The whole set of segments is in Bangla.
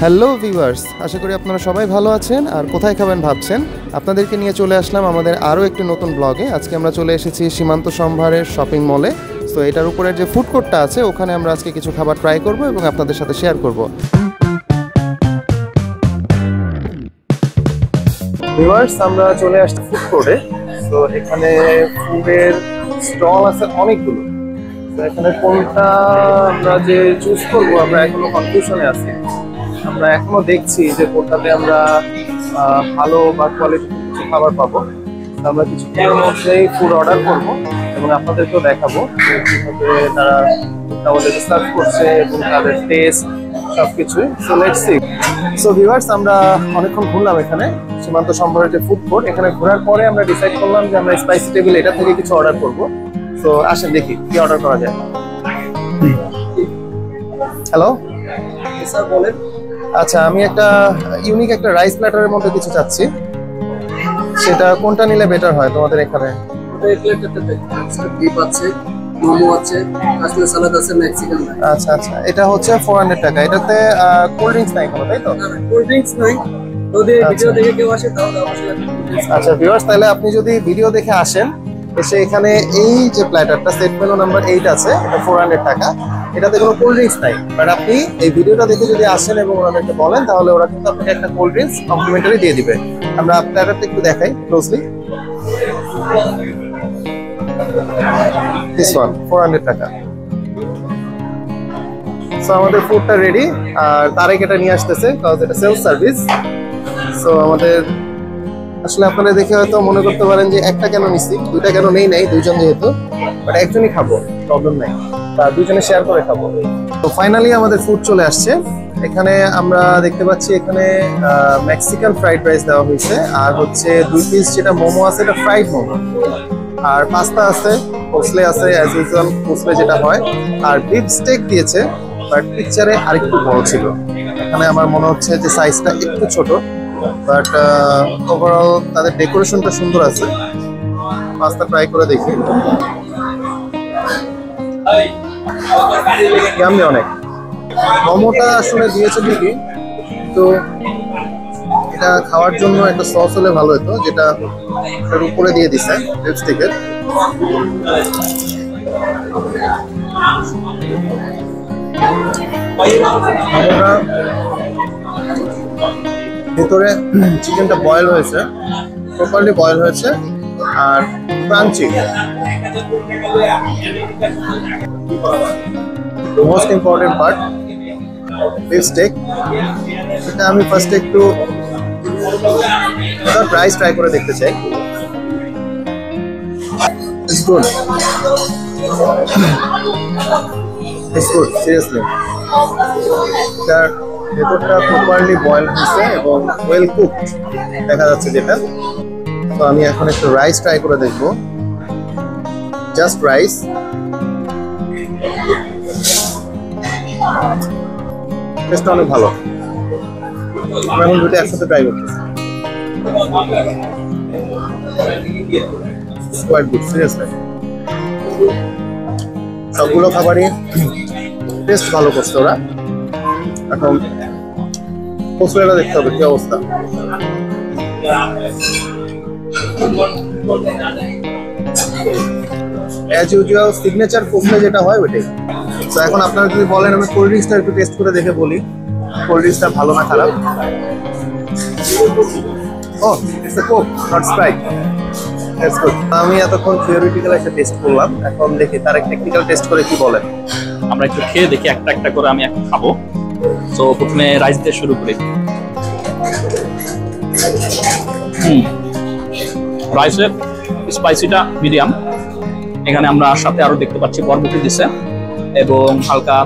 হ্যালো ভিউয়ার্স, আশা করি আপনারা সবাই ভালো আছেন আর কোথায় খাবেন ভাবছেন। আপনাদেরকে নিয়ে চলে আসলাম আমাদের আরও একটি নতুন ব্লগে। আজকে আমরা চলে এসেছি সীমান্ত সম্ভারের শপিং মলে। সো এটার উপরের যে ফুড কোর্টটা আছে ওখানে আমরা আজকে কিছু খাবার ট্রাই করব এবং আপনাদের সাথে শেয়ার করব। ভিউয়ার্স, আমরা চলে আসছি ফুড কোর্টে। তো এখানে ফুডের স্টল আছে অনেকগুলো। তো এখানে কোনটা আমরা যে চুজ করবো আমরা এখনো কনফিউশনে আছি। আমরা এখনো দেখছি যে কোনটাতে আমরা ভালো বা কোয়ালিটি কিছু খাবার পাবো। আমরা কিছুক্ষণের মধ্যেই ফুড অর্ডার করবো এবং আপনাদেরকেও দেখাবো কিভাবে তারা আমাদেরকে সার্ভ করছে এবং তাদের টেস্ট সবকিছুই। So let's see. So viewers, আমরা অনেকক্ষণ ঘুরলাম এখানে সীমান্ত সম্ভারের যে ফুড কোর্ট। এখানে ঘোরার পরে আমরা ডিসাইড করলাম যে আমরা স্পাইসি টেবিল এটা থেকে কিছু অর্ডার করবো। তো আসেন দেখি কি অর্ডার করা যায়। হ্যালো স্যার, বলেন। আচ্ছা, আমি একটা ইউনিক একটা রাইস প্ল্যাটারের মধ্যে কিছু চাচ্ছি। সেটা কোনটা নিলে বেটার হয় তোমাদের এখানে? আচ্ছা আচ্ছা, এটা হচ্ছে 400 টাকা। এটাতে কোল্ড ড্রিঙ্কস নাই কোনো, তাই তো? কোল্ড ড্রিঙ্কস নাই। যদি ভিডিও দেখে কেউ আসে তাহলে অবশ্যই। আচ্ছা ভিউয়ার্স, তাহলে আপনি যদি ভিডিও দেখে আসেন এসে এখানে এই যে প্ল্যাটারটা সেট মেনু নাম্বার 8 আছে, এটা 400 টাকা। এটাতে কোনো কোল্ড ড্রিঙ্কস নাই, বাট আপনি এই ভিডিওটা দেখে যদি আসেন এবং ওনাদেরকে বলেন তাহলে ওরা কিন্তু আপনাকে একটা কোল্ড ড্রিঙ্কস কমপ্লিমেন্টারি দিয়ে দিবে। আমরা প্ল্যাটারটা একটু দেখাই ক্লোজলি। দিস ওয়ান 400 টাকা। সো আমাদের ফুডটা রেডি আর তারেক এটা নিয়ে আসতেছে, কারণ এটা সেলফ সার্ভিস। সো আমাদের আসলে আপনারা দেখে হয়তো মনে করতে পারেন যে একটা কেন নিচ্ছি, দুইটা কেন নেই নাই, দুইজন যেহেতু, বাট একজনই খাবো, প্রবলেম নাই, তা দুইজনে শেয়ার করে খাবো। তো ফাইনালি আমাদের ফুড চলে আসছে। এখানে আমরা দেখতে পাচ্ছি এখানে মেক্সিকান ফ্রাইড রাইস দেওয়া হয়েছে, আর হচ্ছে 2 পিস যেটা মোমো আছে এটা ফ্রাইড মোমো, আর পাস্তা আছে, কোসলে আছে অ্যাজ ইউজুয়াল কোসলে যেটা হয়, আর বিফ স্টেক দিয়েছে, বাট পিকচারে আরেকটু বড় ছিল। এখানে আমার মনে হচ্ছে যে সাইজটা একটু ছোট, বাট ওভারঅল তাদের ডেকোরেশনটা সুন্দর আছে। পাস্তা ট্রাই করে দেখি। ইয়াম্মি অনেক। মোমোটা আসলে দিয়েছে ঠিকই, তো এটা খাওয়ার জন্য একটা সস হলে ভালো হতো, যেটা এর উপরে দিয়ে দিছে লিপস্টিকের। ভিতরে চিকেনটা বয়েল হয়েছে, প্রপারলি বয়েল হয়েছে, আর crunchy. Most important part beef steak. এটা আমি ফার্স্টে একটু প্রাইস ট্রাই করে দেখতে চাই। It's good. It's good, seriously. তার ভেতরটা প্রপারলি বয়েল হয়েছে এবং ওয়েল কুকড দেখা যাচ্ছে যেটা। তো আমি এখন একটু রাইস ট্রাই করে দেখবো, জাস্ট রাইস। টেস্টটা অনেক ভালো। আমি এখন দুটো একসাথে ট্রাই করতেছি। Quite good, seriously. সবগুলো খাবারই টেস্ট ভালো করছে ওরা। এখন কোসলেটা দেখতে হবে কি অবস্থা। অ্যাজ ইউজুয়াল সিগনেচার কোসলে যেটা হয় ওইটাই। তো এখন আপনারা যদি বলেন আমি কোল্ড ড্রিঙ্কসটা একটু টেস্ট করে দেখে বলি কোল্ড ড্রিঙ্কসটা ভালো না খারাপ। Oh it's a Coke, not Sprite. That's good. আমি এতক্ষণ থিওরিটিক্যাল একটা টেস্ট করলাম, এখন দেখি তার একটা টেকনিক্যাল টেস্ট করে কি বলেন। আমরা একটু খেয়ে দেখি, একটা একটা করে আমি একটা খাবো। তো প্রথমে রাইস দিয়ে শুরু করি। রাইসের স্পাইসিটা মিডিয়াম। এখানে আমরা সাথে আরো দেখতে পাচ্ছি বরবটি দিছে এবং হালকা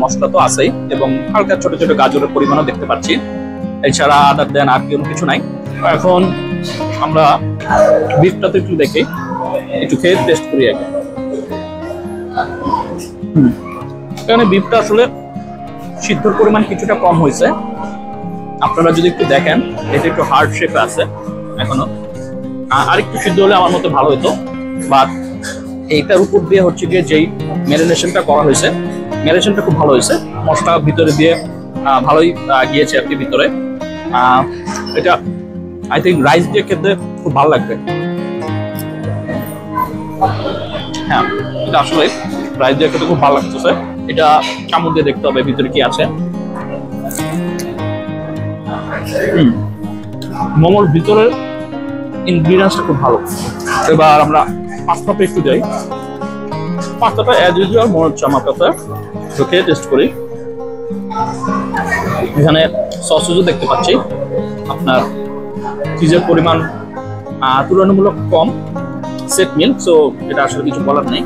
মশলা তো আছেই, এবং হালকা ছোট ছোট গাজরের পরিমাণও দেখতে পাচ্ছি। এছাড়া আদার দেন আর কিছু নাই। এখন আমরা বিফটাতে একটু দেখি, একটু খেয়ে টেস্ট করি আগে। এখানে বিফটা আসলে সিদ্ধর পরিমাণ কিছুটা কম হয়েছে। আপনারা যদি একটু দেখেন, এটা একটু হার্ড শেপে আছে এখনো। আর একটু সিদ্ধ হলে আমার মতে ভালো হতো। বাট এইটার উপর দিয়ে হচ্ছে গিয়ে যেই ম্যারিনেশনটা করা হয়েছে, ম্যারিনেশনটা খুব ভালো হয়েছে। মশলা ভিতরে দিয়ে ভালোই গিয়েছে আর কি ভিতরে। এটা আই থিঙ্ক রাইস দিয়ে খেতে খুব ভালো লাগবে। হ্যাঁ, এটা আসলে রাইস দিয়ে খেতে খুব ভালো লাগতেছে। এটা চামচ দিয়ে দেখতে হবে ভিতরে কি আছে। মোমোর ভিতরের ইনগ্রিডিয়েন্টসটা খুব ভালো। এবার আমরা পাস্তাটা একটু যাই। পাস্তাটা অ্যাজ ইউজুয়াল মনে হচ্ছে আমার কাছে, তো খেয়ে টেস্ট করি। এখানে সসেজও দেখতে পাচ্ছি। আপনার চিজের পরিমাণ তুলনামূলক কম, সেট মিল, সো এটা আসলে কিছু বলার নেই।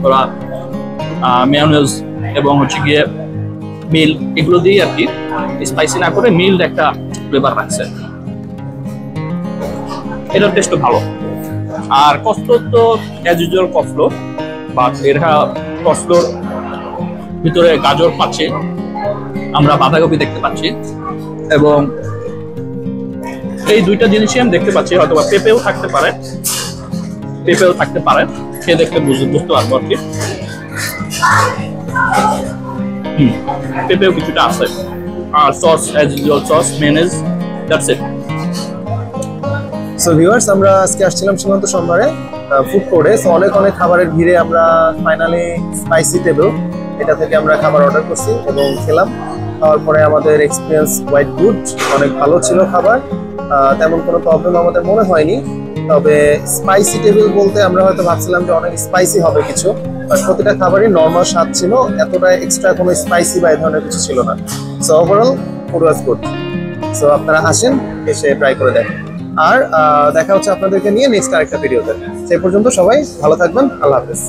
ওরা মেয়োনেজ এবং হচ্ছে গিয়ে মিল এগুলো দিয়ে আর কি স্পাইসি না করে মিল্ড একটা ফ্লেভার রাখছে। এটার টেস্টও ভালো। আর কসলো তো অ্যাজ ইউজুয়াল কসলো, বাট এরা কসলোর ভিতরে গাজর পাচ্ছি, আমরা বাঁধাকপি দেখতে পাচ্ছি, এবং এই দুইটা জিনিসই আমি দেখতে পাচ্ছি। হয়তো পেঁপেও থাকতে পারে, খেয়ে দেখলে বুঝতে পারবো আর কি। পেঁপেও কিছুটা আছে। আর sauce as usual sauce, mayonnaise, that's it. So viewers, আমরা আজকে আসছিলাম সীমান্ত সোমবারে ফুড কোর্টে। সো অনেক খাবারের ভিড়ে আমরা ফাইনালি স্পাইসি টেবিল এটা থেকে আমরা খাবার অর্ডার করছি এবং খেলাম। খাওয়ার পরে আমাদের এক্সপিরিয়েন্স কোয়াইট গুড, অনেক ভালো ছিল খাবার, তেমন কোনো প্রবলেম আমাদের মনে হয়নি। তবে স্পাইসি টেবিল বলতে আমরা হয়তো ভাবছিলাম যে অনেক স্পাইসি হবে কিছু, বাট প্রতিটা খাবারই নর্মাল স্বাদ ছিল, এতটা এক্সট্রা কোনো স্পাইসি বা এই ধরনের কিছু ছিল না। So overall food was good. So আপনারা আসেন, এসে ট্রাই করে দেখেন। আর দেখা হচ্ছে আপনাদেরকে নিয়ে নেক্সট আরেকটা ভিডিওতে। সেই পর্যন্ত সবাই ভালো থাকবেন। আল্লাহ হাফেজ।